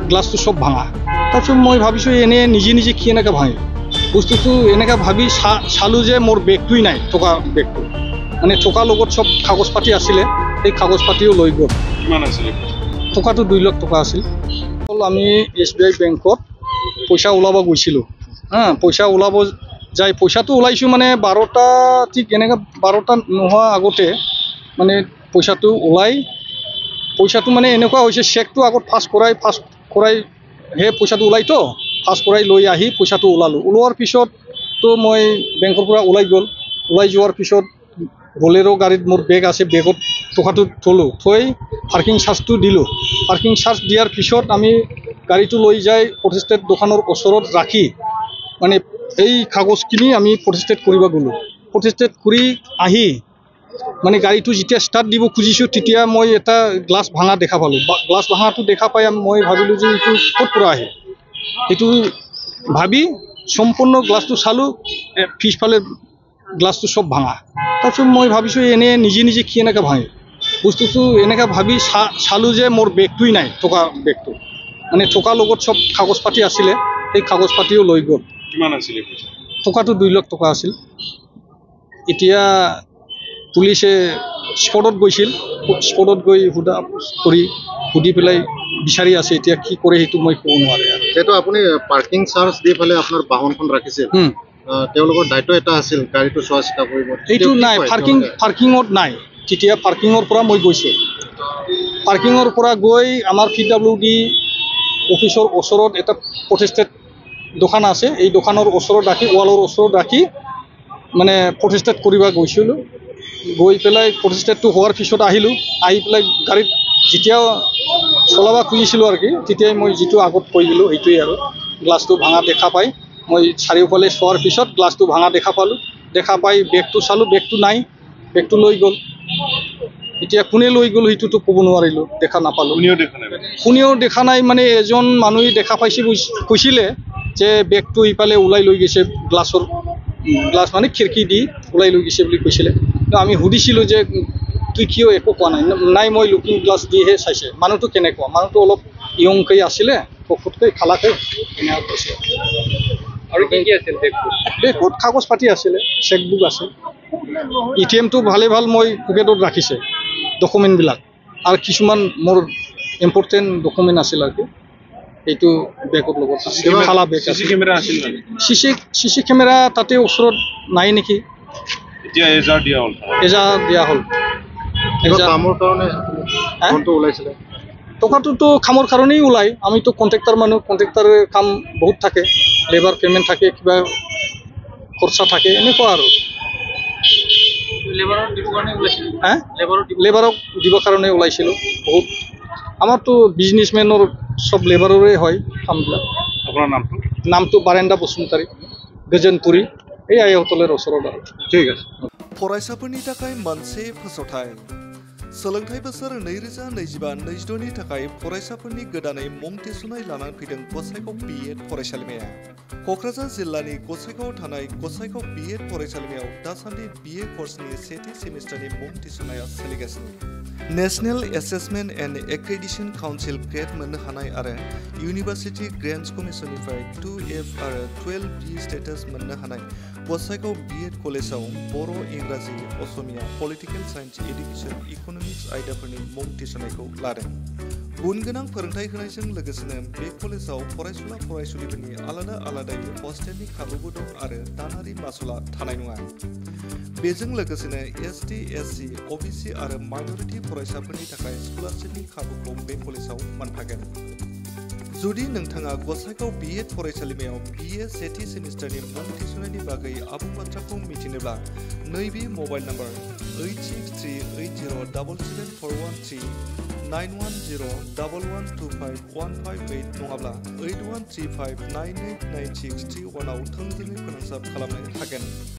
গ্লাছটো সব ভাঙা। তাৰপিছত মই ভাবিছোঁ এনে নিজে নিজে কি এনেকৈ ভাঙে বস্তুটো এনেকৈ ভাবি চালোঁ যে মোৰ বেগটোৱেই নাই, থকা বেগটো মানে থকাৰ লগত চব কাগজ পাতি আছিলে, সেই কাগজ পাতিও লৈ গ'ল। কিমান আছিলে? টকাটো 2 লাখ টকা আছিল। আমি SBI বেংকত পইচা ওলাব গৈছিলোঁ, পইচা ওলাব যাই পইচাটো ওলাইছোঁ মানে 12টা ঠিক এনেকৈ 12টা নোহোৱা আগতে মানে পইচাটো ওলাই, পইচাটো মানে এনেকুৱা হৈছে চেকটো আগত ফাৰ্ষ্ট কৰাই সেই পইচাটো ওলাইতো ফাৰ্ষ্ট কৰাই লৈ আহি পইচাটো ওলালোঁ। ওলোৱাৰ পিছততো মই বেংকৰ পৰা ওলাই যোৱাৰ পিছত বলেৰো গাড়ীত মোৰ বেগ আছে, বেগত টকাটো থলোঁ, থৈ পাৰ্কিং চাৰ্জটো দিলোঁ। পাৰ্কিং চাৰ্জ দিয়াৰ পিছত আমি গাড়ীটো লৈ যাই ফটোষ্টেট দোকানৰ ওচৰত ৰাখি মানে এই কাগজখিনি আমি ফটোষ্টেট কৰিব গ'লোঁ। ফটোষ্টেট কৰি আহি মানে গাড়ীটো যেতিয়া ষ্টাৰ্ট দিব খুজিছোঁ তেতিয়া মই এটা গ্লাছ ভাঙা দেখা পালোঁ। গ্লাছ ভাঙাটো দেখা পাই মই ভাবিলোঁ যে এইটো ক'ত পৰা আহে, সেইটো ভাবি সম্পূৰ্ণ গ্লাছটো চালোঁ, পিছফালে গ্লাছটো চব ভাঙা। তাৰপিছত মই ভাবিছোঁ এনে নিজে নিজে কি এনেকৈ ভাঙে বস্তুটো এনেকৈ ভাবি চালোঁ যে মোৰ বেগটোৱেই নাই, থকা বেগটো মানে থকাৰ লগত চব কাগজ পাতি আছিলে, সেই কাগজ পাতিও লৈ গ'ল। কিমান আছিলে? টকাটো 2 লাখ টকা আছিল। এতিয়া পুলিচে স্পটত গৈছিল, স্পটত গৈ সুধি পেলাই বিচাৰি আছে, এতিয়া কি কৰে সেইটো মই ক'ব নোৱাৰে। যেহেতু আপুনি পাৰ্কিং চাৰ্জ দি পেলাই আপোনাৰ বাহনখন ৰাখিছে, তেওঁলোকৰ দায়িত্ব এটা আছিল গাড়ীটো চোৱা চিতা কৰিব, এইটো নাই। পাৰ্কিঙত নাই। তেতিয়া পাৰ্কিঙৰ পৰা মই গৈছোঁ, পাৰ্কিঙৰ পৰা গৈ আমাৰ PWD অফিচৰ ওচৰত এটা ফটোষ্টেট দোকান আছে, এই দোকানৰ ওচৰত ৰাখি ৱালৰ ওচৰত ৰাখি মানে ফটোষ্টেট কৰিব গৈছিলোঁ। গৈ পেলাই ফটোষ্টেটটো হোৱাৰ পিছত আহিলোঁ, আহি পেলাই গাড়ীত যেতিয়া চলাব খুজিছিলোঁ আৰু কি তেতিয়াই মই যিটো আগত কৈ দিলোঁ সেইটোৱেই আৰু গ্লাছটো ভাঙা দেখা পাই মই চাৰিওফালে চোৱাৰ পিছত গ্লাছটো ভাঙা দেখা পালোঁ। দেখা পাই বেগটো চালোঁ, বেগটো নাই, বেগটো লৈ গ'ল। এতিয়া কোনে লৈ গ'ল সেইটোতো ক'ব নোৱাৰিলোঁ, দেখা নাপালোঁ। কোনেও দেখা নাই মানে এজন মানুহে দেখা পাইছে, কৈছিলে যে বেগটো ইফালে ওলাই লৈ গৈছে, গ্লাছ মানে খিৰিকী দি ওলাই লৈ গৈছে বুলি কৈছিলে। আমি সুধিছিলোঁ যে তুই কিয় একো কোৱা নাই, মই লুকিং গ্লাছ দিহে চাইছে। মানুহটো কেনেকুৱা, মানুহটো অলপ ইয়ংকৈ আছিলে, ফুটকৈ খালাকৈ এনেকুৱা কৈছে। আৰু কি কি আছিল বেগত? কাগজ পাতি আছিলে, চেকবুক আছিল, ATMটো ভালে ভাল মই পকেটত ৰাখিছে ডকুমেণ্টবিলাক, আৰু কিছুমান মোৰ ইম্পৰ্টেণ্ট ডকুমেণ্ট আছিল আৰু কি এইটো বেগৰ লগত খালা বেগ আছিল। CC কেমেৰা তাতে ওচৰত নাই নেকি? এতিয়া এজাৰ দিয়া হ'ল। কামৰ কাৰণে ফোনটো ওলাইছিলে। টকাটোতো কামৰ কাৰণেই ওলাই, আমিতো কণ্ট্ৰেক্টাৰ মানুহ, কণ্ট্ৰেক্টাৰৰ কাম বহুত থাকে, লেবাৰ পে'মেণ্ট থাকে, কিবা খৰচা থাকে, এনেকুৱা আৰু লেবাৰক দিবৰ কাৰণে ওলাইছিলোঁ বহুত। আমাৰতো বিজনেছমেনৰ চব লেবাৰৰে হয় কামবিলাক। আপোনাৰ নামটো বাৰেণ্ডা বসুমতাৰী, গজনপুৰী, এই আইহতলৰ ওচৰত আৰু। ঠিক আছে। फरायसाफोरनि थाखाय मोनसे फोसावथाय। सोलोंथाइ बोसोर 2025-26 नि थाखाय फरायसाफोरनि गोदानै मुं थिसननाय लानानै फैदों गसाइगाव BEd फरायसालिमाया। क'क्राझार जिल्लानि गसाइगावआव थानाय गसाइगाव BEd फरायसालिमायाव दासान्दि BA कर्सनि सेथि सेमिस्टारनि मुं थिसननाया सोलिगासिनो। National assessment end accreditation council grade मोननो हानाय आरो इउनिभार्सिटि ग्रेन्टस कमिसननिफ्राय 2F आरो 12B स्टेटास मोननो हानाय गसाइगाव BEd कलेजाव बर', इंराजि, Asamiya, political science, education, economics आयदाफोरनि मुं थिसननायखौ लादों। गुन गोनां फोरोंथाय होनायजों लोगोसेनो बे कलेजाव फरायसुलिफोरनि आलादा आलादायै हस्टेलनि खाबुबो दं आरो दानारि मासुलआ थानाय नङा। बेजों लोगोसेनो ST, SC, OBC आरो माइनरिटि फरायसाफोरनि थाखाय स्कलारशिपनि खाबुखौ बे कलेजाव मोनफागोन। जुदि नोंथाङा गसाइगाव BEd फरायसालिमायाव BA सेथि सेमिस्टारनि मुं थिसननायनि बागै आबुं बाथ्राखौ मिथिनोब्ला नैबे मबाइल नम्बर 8638077413 9101125158 नङाब्ला 8135989631 आव थोंजोङै फोनांजाब खालामनो हागोन।